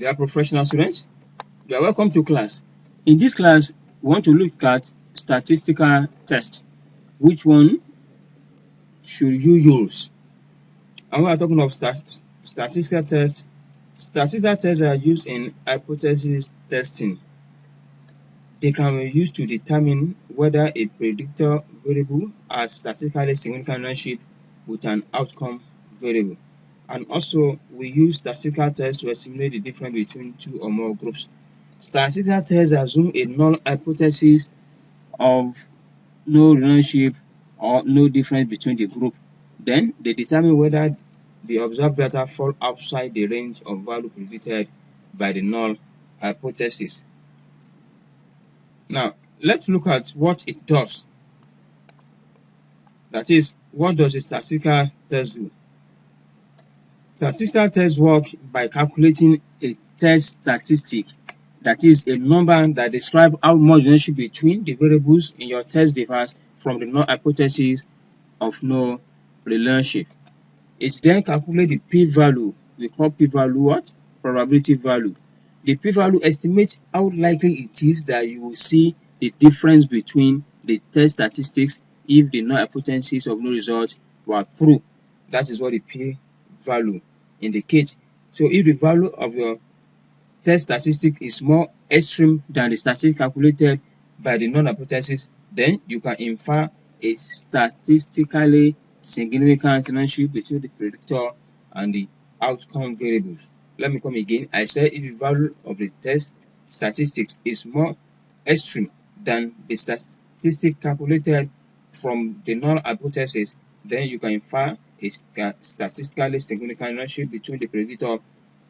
Dear professional students, you are welcome to class. In this class, we want to look at statistical test. Which one should you use? And we are talking of statistical test. Statistical tests are used in hypothesis testing. They can be used to determine whether a predictor variable has statistically significant relationship with an outcome variable. And also, we use statistical tests to estimate the difference between two or more groups. Statistical tests assume a null hypothesis of no relationship or no difference between the group. Then they determine whether the observed data fall outside the range of value predicted by the null hypothesis. Now, let's look at what it does. That is, what does a statistical test do? Statistical tests work by calculating a test statistic, that is, a number that describes how much relationship between the variables in your test differs from the null hypothesis of no relationship. It then calculates the p-value. We call p-value what? Probability value. The p-value estimates how likely it is that you will see the difference between the test statistics if the null hypothesis of no result were true. That is what the p-value indicates. So if the value of your test statistic is more extreme than the statistic calculated by the null hypothesis, then you can infer a statistically significant relationship between the predictor and the outcome variables. Let me come again. I said if the value of the test statistics is more extreme than the statistic calculated from the null hypothesis, then you can infer a statistically significant relationship between the predictor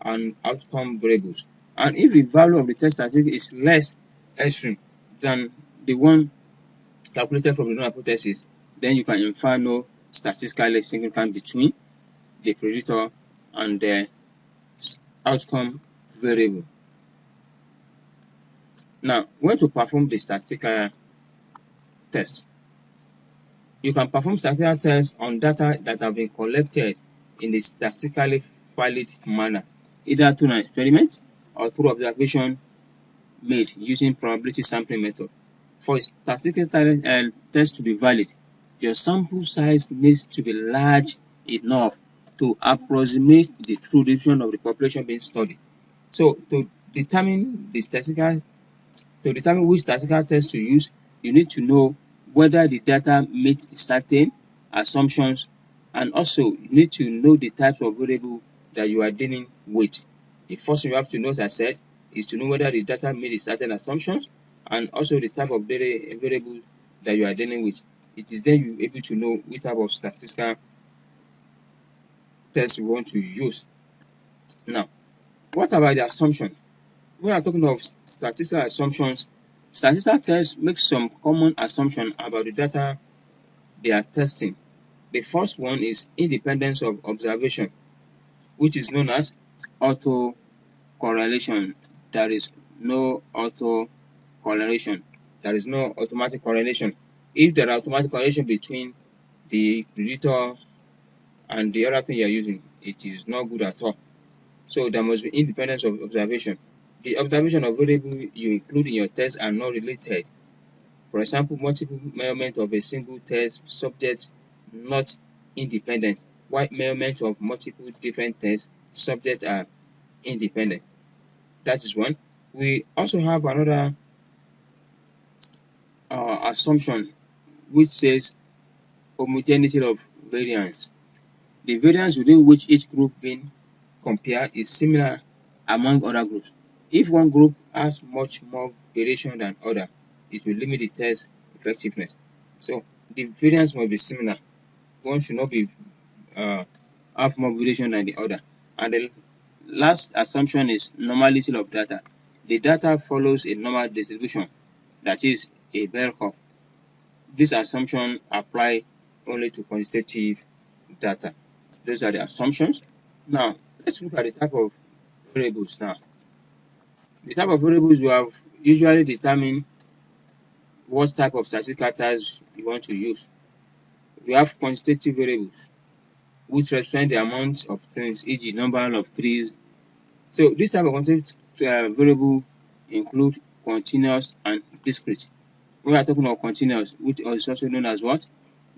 and outcome variables. And if the value of the test statistic is less extreme than the one calculated from the null hypothesis, then you can infer no statistically significant between the predictor and the outcome variable. Now, when to perform the statistical test? You can perform statistical tests on data that have been collected in a statistically valid manner, either through an experiment or through observation made using probability sampling method. For a statistical test to be valid, your sample size needs to be large enough to approximate the true distribution of the population being studied. So to determine which statistical test to use, you need to know whether the data meet certain assumptions, and also you need to know the type of variable that you are dealing with. The first thing you have to know, as I said, is to know whether the data meet certain assumptions and also the type of variable that you are dealing with. It is then you're able to know which type of statistical test you want to use. Now, what about the assumption? When I'm talking of statistical assumptions, statistical tests make some common assumptions about the data they are testing. The first one is independence of observation, which is known as autocorrelation. There is no autocorrelation. There is no automatic correlation. If there are automatic correlation between the predictor and the other thing you are using, it is not good at all. So there must be independence of observation. The observation of variables you include in your test are not related. For example, multiple measurement of a single test subject not independent, while measurement of multiple different test subjects are independent. That is one. We also have another assumption which says homogeneity of variance. The variance within which each group being compared is similar among other groups. If one group has much more variation than other, it will limit the test effectiveness. So the variance must be similar. One should not be have more variation than the other. And the last assumption is normality of data. The data follows a normal distribution, that is a bell curve. This assumption apply only to quantitative data. Those are the assumptions. Now, let's look at the type of variables now. The type of variables you have usually determine what type of statistical test you want to use. We have quantitative variables, which represent the amount of things, e.g. number of trees So this type of quantitative variable include continuous and discrete. We are talking about continuous, which is also known as what?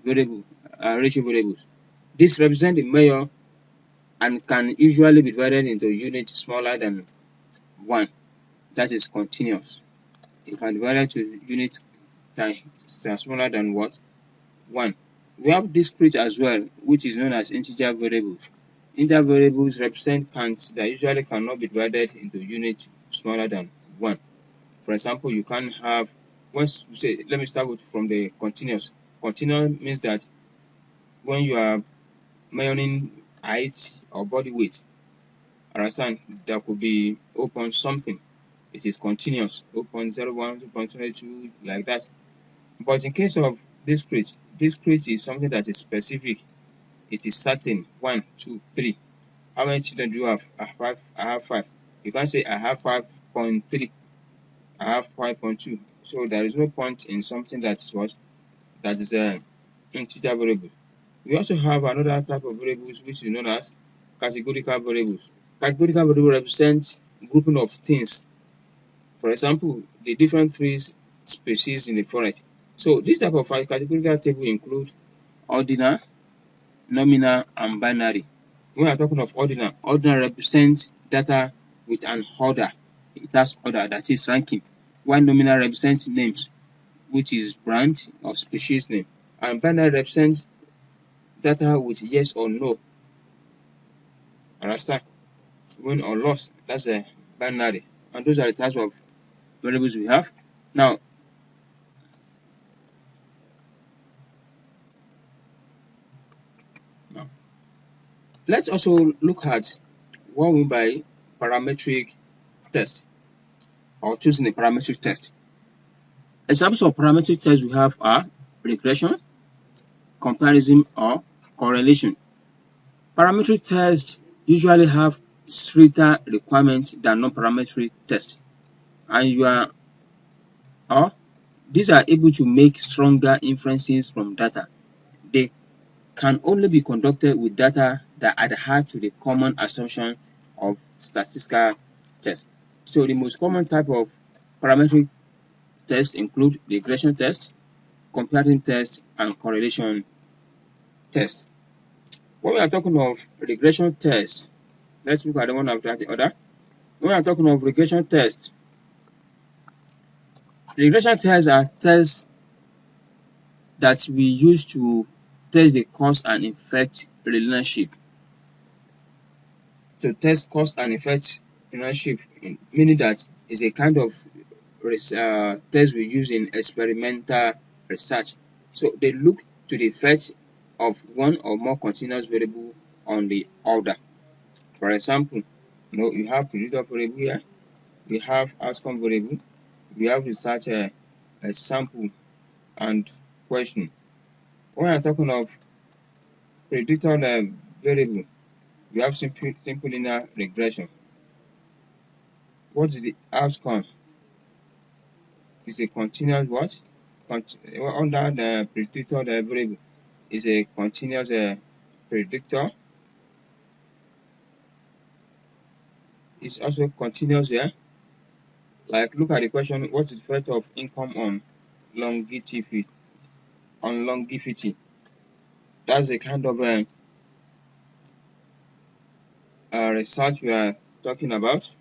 Variable, ratio variables. This represents the measure and can usually be divided into units smaller than 1. That is continuous. It can be divided to units that are smaller than what? 1. We have discrete as well, which is known as integer variables. Integer variables represent counts that usually cannot be divided into units smaller than 1. For example, you can have, once you say, let me start from the continuous. Continuous means that when you are measuring height or body weight, understand, there could be 0. something. It is continuous, 0.01, 0.22, like that. But in case of discrete is something that is specific. It is certain. 1, 2, 3. How many children do you have? I have 5. You can't say I have 5.3. I have 5.2. So there is no point in something that is what? That is an integer variable. We also have another type of variables which is known as categorical variables. Categorical variables represent grouping of things. For example, the different trees species in the forest. So this type of categorical table include ordinal, nominal, and binary. When we are talking of ordinal represents data with an order. It has order, that is ranking. While nominal represents names, which is brand or species name. And binary represents data with yes or no. Understand? Win or loss, that's a binary. And those are the types of variables we have. Now, let's also look at what we mean by parametric test or choosing a parametric test. Examples of parametric tests we have are regression, comparison, or correlation. Parametric tests usually have stricter requirements than non-parametric tests, and these are able to make stronger inferences from data. They can only be conducted with data that adhere to the common assumption of statistical tests. So the most common type of parametric tests include regression tests, comparison tests, and correlation tests. When we are talking of regression tests, let's look at the one after the other. When we are talking of regression tests are tests that we use to test the cause and effect relationship. To test cause and effect relationship, meaning that is a kind of test we use in experimental research. So they look to the effect of one or more continuous variable on the other. For example, you have predictor variable here, we have outcome variable, we have research a sample and question. When I'm talking of predictor variable, we have simple linear regression. What is the outcome? Is a continuous what? Under the predictor variable is a continuous predictor. It's also continuous here. Like, look at the question, what is the effect of income on longevity? That's the kind of research we are talking about.